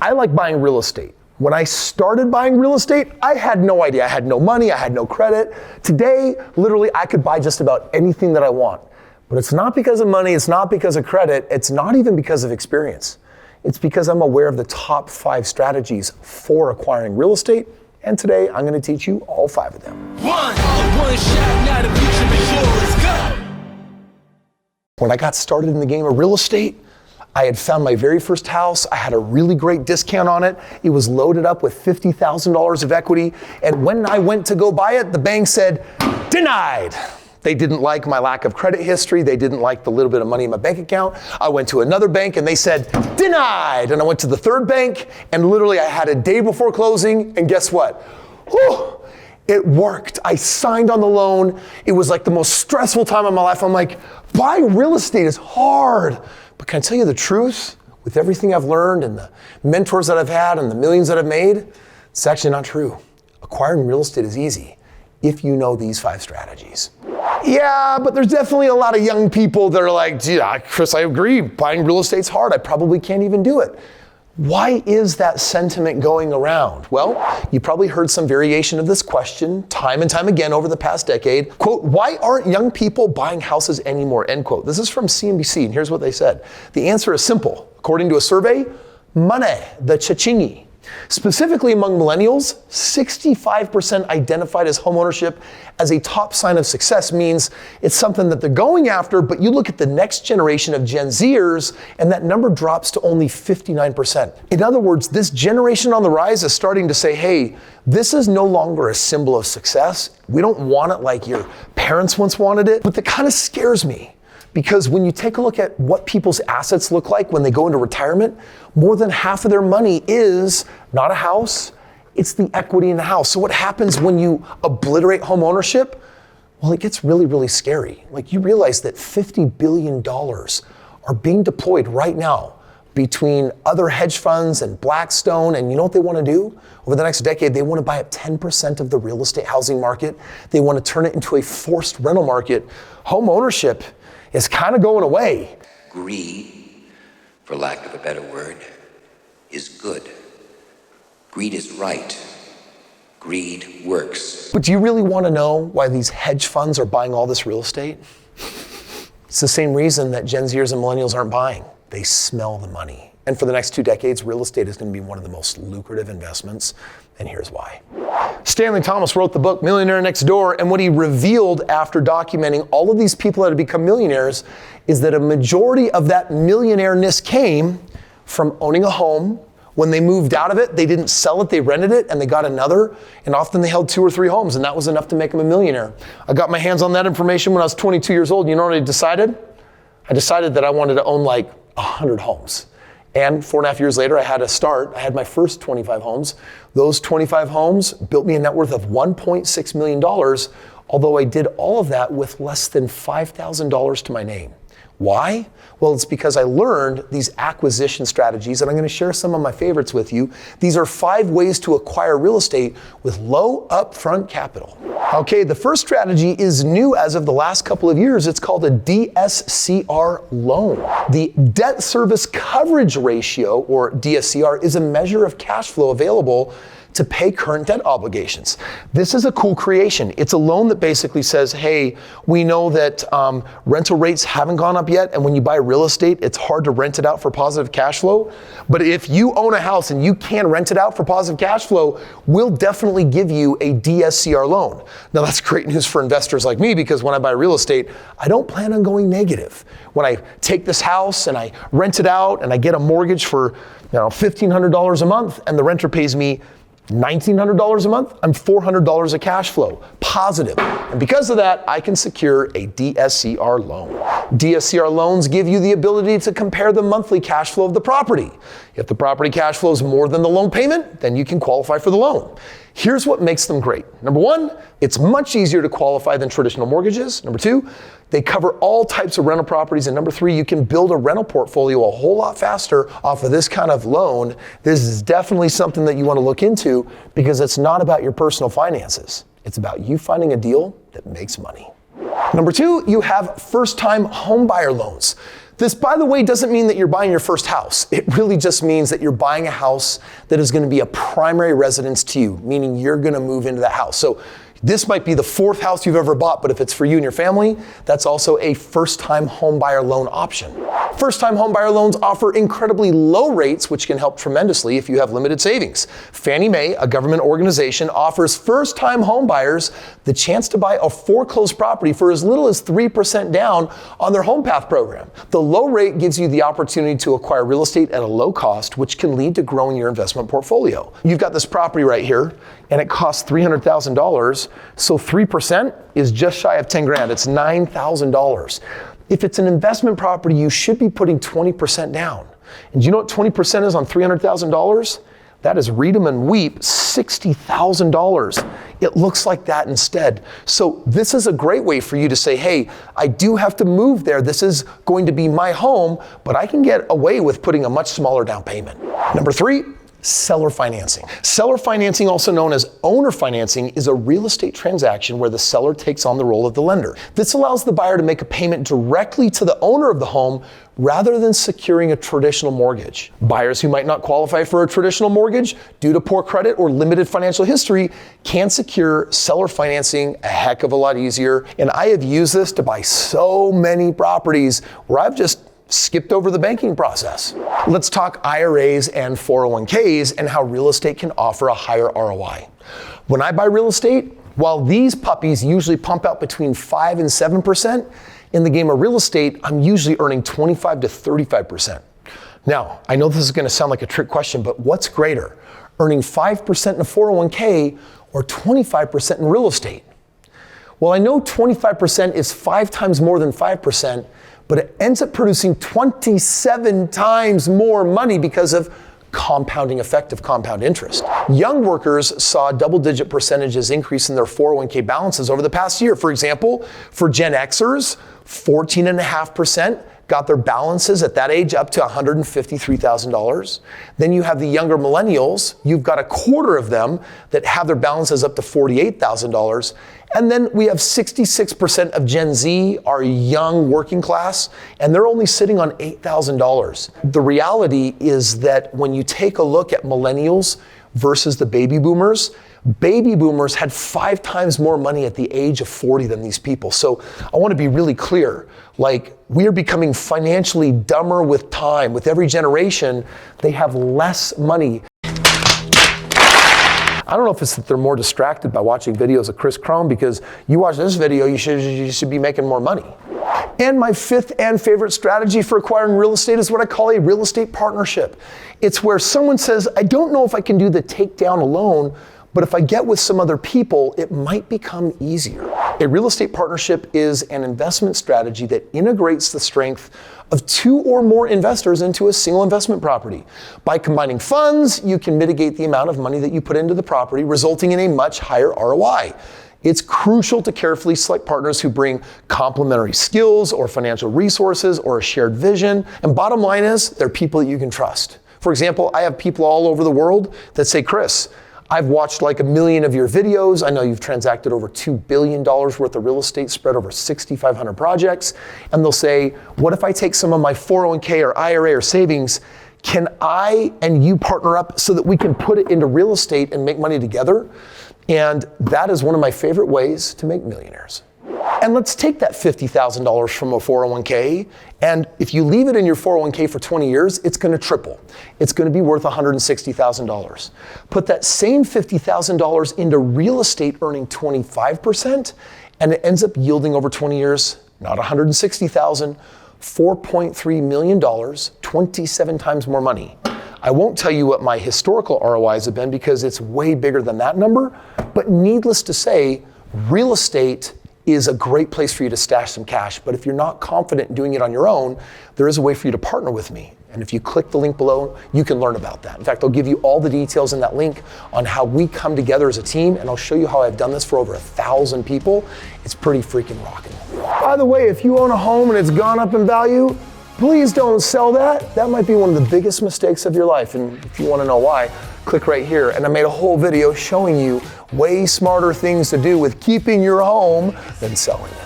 I like buying real estate. When I started buying real estate, I had no idea. I had no money, I had no credit. Today, literally, I could buy just about anything that I want. But it's not because of money, it's not because of credit, it's not even because of experience. It's because I'm aware of the top 5 strategies for acquiring real estate, and today I'm gonna teach you all 5 of them. One shot, now the future is yours, go! When I got started in the game of real estate, I had found my very first house. I had a really great discount on it. It was loaded up with $50,000 of equity. And when I went to go buy it, the bank said, denied. They didn't like my lack of credit history. They didn't like the little bit of money in my bank account. I went to another bank and they said, denied. And I went to the third bank and literally I had a day before closing, and guess what? Whew, it worked. I signed on the loan. It was like the most stressful time of my life. I'm like, buying real estate is hard. But can I tell you the truth? With everything I've learned and the mentors that I've had and the millions that I've made, it's actually not true. Acquiring real estate is easy if you know these 5 strategies. Yeah, but there's definitely a lot of young people that are like, yeah, Kris, I agree, buying real estate's hard. I probably can't even do it. Why is that sentiment going around? Well, you probably heard some variation of this question time and time again over the past decade. Quote, why aren't young people buying houses anymore? End quote. This is from CNBC, and here's what they said. The answer is simple. According to a survey, money, the cha-chingy. Specifically among millennials, 65% identified as homeownership as a top sign of success, means it's something that they're going after, but you look at the next generation of Gen Zers and that number drops to only 59%. In other words, this generation on the rise is starting to say, hey, this is no longer a symbol of success. We don't want it like your parents once wanted it, but that kind of scares me. Because when you take a look at what people's assets look like when they go into retirement, more than half of their money is not a house, it's the equity in the house. So what happens when you obliterate home ownership? Well, it gets really, really scary. Like, you realize that $50 billion are being deployed right now between other hedge funds and Blackstone, and you know what they want to do? Over the next decade, they want to buy up 10% of the real estate housing market. They want to turn it into a forced rental market. Home ownership is kind of going away. Greed, for lack of a better word, is good. Greed is right. Greed works. But do you really want to know why these hedge funds are buying all this real estate? It's the same reason that Gen Zers and Millennials aren't buying. They smell the money. And for the next 2 decades, real estate is going to be one of the most lucrative investments, and here's why. Stanley Thomas wrote the book Millionaire Next Door, and what he revealed after documenting all of these people that have become millionaires is that a majority of that millionaire-ness came from owning a home. When they moved out of it, they didn't sell it, they rented it, and they got another, and often they held 2 or 3 homes, and that was enough to make them a millionaire. I got my hands on that information when I was 22 years old. You know what I decided? I decided that I wanted to own like 100 homes. And 4.5 years later, I had a start. I had my first 25 homes. Those 25 homes built me a net worth of $1.6 million, although I did all of that with less than $5,000 to my name. Why? Well, it's because I learned these acquisition strategies, and I'm going to share some of my favorites with you. These are 5 ways to acquire real estate with low upfront capital. Okay, the first strategy is new as of the last couple of years. It's called a DSCR loan. The debt service coverage ratio, or DSCR, is a measure of cash flow available to pay current debt obligations. This is a cool creation. It's a loan that basically says, hey, we know that rental rates haven't gone up yet, and when you buy real estate, it's hard to rent it out for positive cash flow. But if you own a house and you can rent it out for positive cash flow, we'll definitely give you a DSCR loan. Now, that's great news for investors like me, because when I buy real estate, I don't plan on going negative. When I take this house and I rent it out and I get a mortgage for $1,500 a month, and the renter pays me $1,900 a month, I'm $400 of cash flow, positive. And because of that, I can secure a DSCR loan. DSCR loans give you the ability to compare the monthly cash flow of the property. If the property cash flow is more than the loan payment, then you can qualify for the loan. Here's what makes them great. Number 1, it's much easier to qualify than traditional mortgages. Number 2, they cover all types of rental properties. And number 3, you can build a rental portfolio a whole lot faster off of this kind of loan. This is definitely something that you want to look into, because it's not about your personal finances. It's about you finding a deal that makes money. Number 2, you have first-time homebuyer loans. This, by the way, doesn't mean that you're buying your first house. It really just means that you're buying a house that is going to be a primary residence to you, meaning you're going to move into that house. So this might be the fourth house you've ever bought, but if it's for you and your family, that's also a first-time homebuyer loan option. First-time homebuyer loans offer incredibly low rates, which can help tremendously if you have limited savings. Fannie Mae, a government organization, offers first-time homebuyers the chance to buy a foreclosed property for as little as 3% down on their Home Path program. The low rate gives you the opportunity to acquire real estate at a low cost, which can lead to growing your investment portfolio. You've got this property right here, and it costs $300,000, so 3% is just shy of 10 grand. It's $9,000. If it's an investment property, you should be putting 20% down. And do you know what 20% is on $300,000? That is, read 'em and weep, $60,000. It looks like that instead. So this is a great way for you to say, hey, I do have to move there. This is going to be my home, but I can get away with putting a much smaller down payment. Number 3, seller financing. Seller financing, also known as owner financing, is a real estate transaction where the seller takes on the role of the lender. This allows the buyer to make a payment directly to the owner of the home rather than securing a traditional mortgage. Buyers who might not qualify for a traditional mortgage due to poor credit or limited financial history can secure seller financing a heck of a lot easier. And I have used this to buy so many properties where I've just skipped over the banking process. Let's talk IRAs and 401ks and how real estate can offer a higher ROI. When I buy real estate, while these puppies usually pump out between 5 and 7%, in the game of real estate, I'm usually earning 25 to 35%. Now, I know this is going to sound like a trick question, but what's greater, earning 5% in a 401k or 25% in real estate? Well, I know 25% is 5 times more than 5%, but it ends up producing 27 times more money because of compounding effect of compound interest. Young workers saw double-digit percentages increase in their 401k balances over the past year. For example, for Gen Xers, 14.5% got their balances at that age up to $153,000. Then you have the younger millennials, you've got a quarter of them that have their balances up to $48,000. And then we have 66% of Gen Z are young working class, and they're only sitting on $8,000. The reality is that when you take a look at millennials versus the baby boomers had 5 times more money at the age of 40 than these people. So I want to be really clear, like, we are becoming financially dumber with time. With every generation, they have less money. I don't know if it's that they're more distracted by watching videos of Kris Krohn, because you watch this video, you should be making more money. And my 5th and favorite strategy for acquiring real estate is what I call a real estate partnership. It's where someone says, I don't know if I can do the takedown alone, but if I get with some other people, it might become easier. A real estate partnership is an investment strategy that integrates the strength of 2 or more investors into a single investment property. By combining funds, you can mitigate the amount of money that you put into the property, resulting in a much higher ROI. It's crucial to carefully select partners who bring complementary skills or financial resources or a shared vision. And bottom line is, they're people that you can trust. For example, I have people all over the world that say, Kris, I've watched like 1 million of your videos. I know you've transacted over $2 billion worth of real estate spread over 6,500 projects. And they'll say, what if I take some of my 401k or IRA or savings? Can I and you partner up so that we can put it into real estate and make money together? And that is one of my favorite ways to make millionaires. And let's take that $50,000 from a 401k, and if you leave it in your 401k for 20 years, it's going to triple. It's going to be worth $160,000. Put that same $50,000 into real estate earning 25%, and it ends up yielding over 20 years, not $160,000, $4.3 million, 27 times more money. I won't tell you what my historical ROIs have been because it's way bigger than that number, but needless to say, real estate is a great place for you to stash some cash. But if you're not confident in doing it on your own, there is a way for you to partner with me. And if you click the link below, you can learn about that. In fact, I'll give you all the details in that link on how we come together as a team, and I'll show you how I've done this for over 1,000 people. It's pretty freaking rocking. By the way, if you own a home and it's gone up in value, please don't sell that. That might be one of the biggest mistakes of your life. And if you want to know why, click right here. And I made a whole video showing you way smarter things to do with keeping your home than selling it.